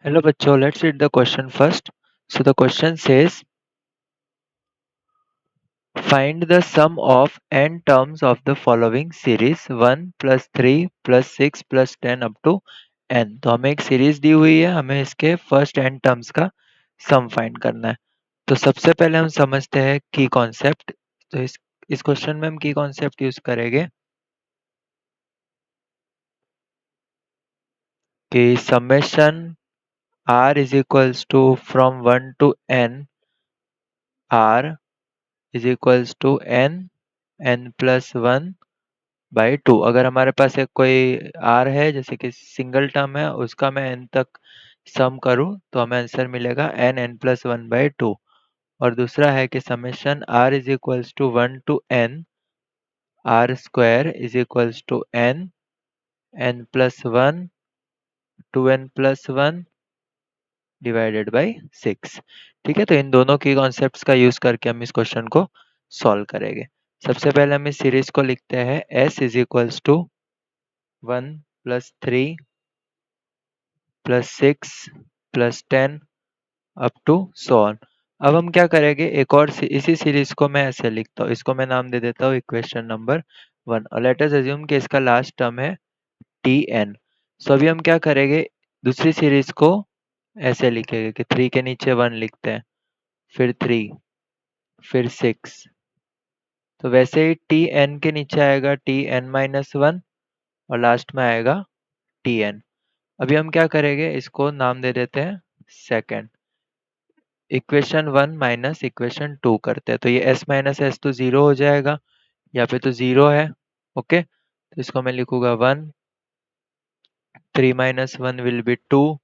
Hello, bachcho. Let's read the question first. So the question says, find the sum of n terms of the following series 1 plus 3 plus 6 plus 10 up to n. तो हमें एक series दी हुई है, हमें इसके first n terms का sum find करना है। तो सबसे पहले हम समझते हैं की कॉन्सेप्ट। तो इस क्वेश्चन में हम की कॉन्सेप्ट यूज करेंगे कि summation r is equals to from 1 to n r is equals to n plus 1 by 2। अगर हमारे पास एक कोई r है जैसे कि सिंगल टर्म है, उसका मैं n तक सम करूं तो हमें आंसर मिलेगा n प्लस 1 बाई 2। और दूसरा है कि summation r is equals to 1 to n r square is equals to n plus 1 2n plus 1 divided by 6। ठीक है, तो इन दोनों की कॉन्सेप्ट्स का यूज करके हम इस क्वेश्चन को सॉल्व करेंगे। सबसे पहले हम इस सीरीज को लिखते हैं s is equals to 1 plus 3 plus 6 plus 10 up to so on. अब हम क्या करेंगे, एक और इसी सीरीज को मैं ऐसे लिखता हूँ, इसको मैं नाम दे देता हूँ इक्वेशन नंबर 1 और लेट अस अज्यूम कि इसका लास्ट टर्म है tn। सो अभी हम क्या करेंगे, दूसरी सीरीज को ऐसे लिखेंगे कि 3 के नीचे 1 लिखते हैं, फिर 3, फिर 6। तो वैसे ही tn के नीचे आएगा tn माइनस 1 और लास्ट में आएगा tn। अभी हम क्या करेंगे, इसको नाम दे देते हैं सेकंड। इक्वेशन 1 माइनस इक्वेशन 2 करते हैं, तो ये s माइनस एस तो जीरो हो जाएगा, यहाँ पे तो जीरो है। ओके, तो इसको मैं लिखूंगा 1, 3 minus 1 will be 2,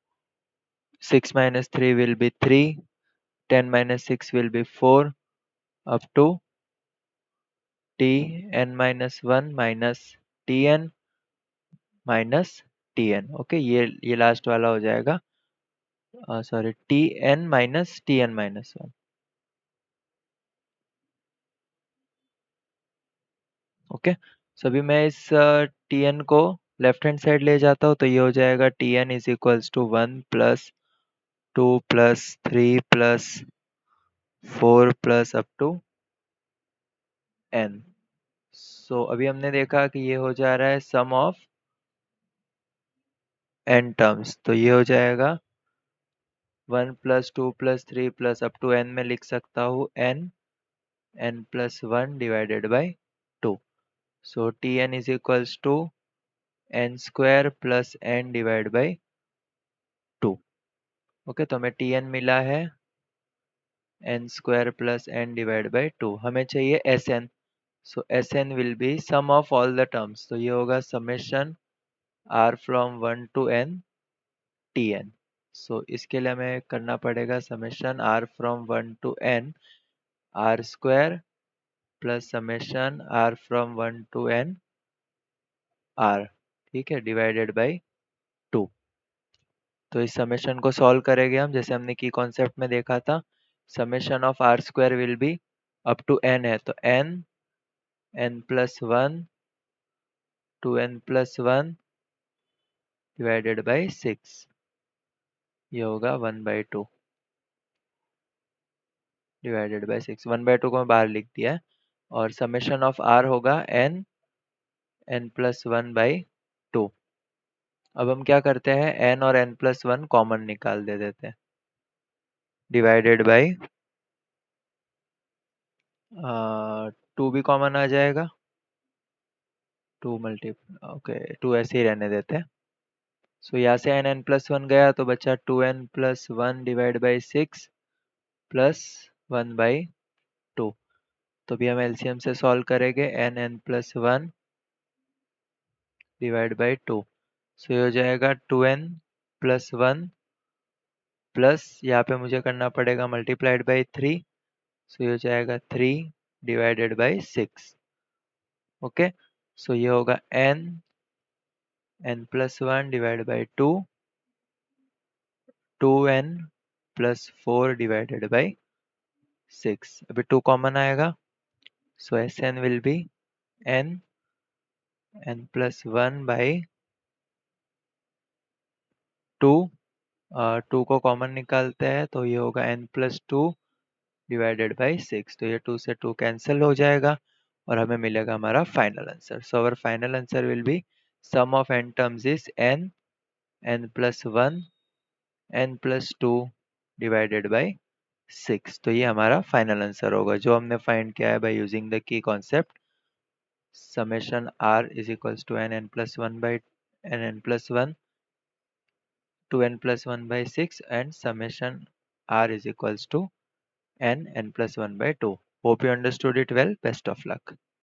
6 minus 3 will be 3, 10 minus 6 will be 4 up to tn minus 1 minus tn minus tn। Okay, ये लास्ट वाला हो जाएगा, sorry tn minus tn minus 1। Okay, so अभी मैं इस tn को लेफ्ट हैंड साइड ले जाता हूँ, तो ये हो जाएगा tn is equals to 1 plus 2 plus 3 plus 4 plus up to n। So अभी हमने देखा कि ये हो जा रहा है सम ऑफ n टर्म्स, तो ये हो जाएगा 1 plus 2 plus 3 plus up to n में लिख सकता हूँ n plus 1 divided by 2। So tn is equals to n square plus n divide by 2। Okay, तो हमें tn मिला है n square plus n divide by 2। हमें चाहिए sn, so sn will be sum of all the terms, तो ये होगा summation r from 1 to n tn। सो इसके लिए हमें करना पड़ेगा summation r from 1 to n r square plus summation r from 1 to n r, ठीक है, डिवाइडेड बाई 2। तो इस समेशन को सॉल्व करेंगे हम जैसे हमने की कॉन्सेप्ट में देखा था। Summation of r square will be up to n है, तो n plus 1 2n plus 1 divided by 6, ये होगा 1 बाई 2 डिवाइडेड बाई 6। 1 बाई 2 को मैं बाहर लिख दिया है और समेशन ऑफ r होगा n प्लस 1 बाई 2। अब हम क्या करते हैं, n और n प्लस 1 कॉमन निकाल दे देते हैं, डिवाइडेड बाई 2 भी कॉमन आ जाएगा, 2 मल्टीप्लाई, ओके 2 ऐसे ही रहने देते हैं। सो यहाँ से n प्लस 1 गया तो बचा 2n plus 1 divide by 6 plus 1 by 2। तो भी हम एलसीएम से सॉल्व करेंगे, n प्लस 1 डिवाइड बाई 2। सो ये हो जाएगा 2n प्लस 1 प्लस यहाँ पे मुझे करना पड़ेगा मल्टीप्लाइड बाई 3, सो ये हो जाएगा 3 डिवाइडेड बाई 6। ओके, सो ये होगा n plus 1 divide by 2 2n plus 4 divided by 6। अभी 2 कॉमन आएगा, so Sn will be n plus 1 by 2 two को कॉमन निकालते हैं तो ये होगा n plus two divided by six, तो ये टू से टू कैंसिल हो जाएगा और हमें मिलेगा हमारा final answer. So our final answer will be sum of n terms is n, n plus one, n plus two divided by six. तो ये हमारा फाइनल आंसर होगा जो हमने फाइंड किया है by using the key concept. Summation r is equals to n n plus one by n n plus one to n plus 1 by 6 and summation r is equals to n plus 1 by 2. Hope you understood it well. Best of luck.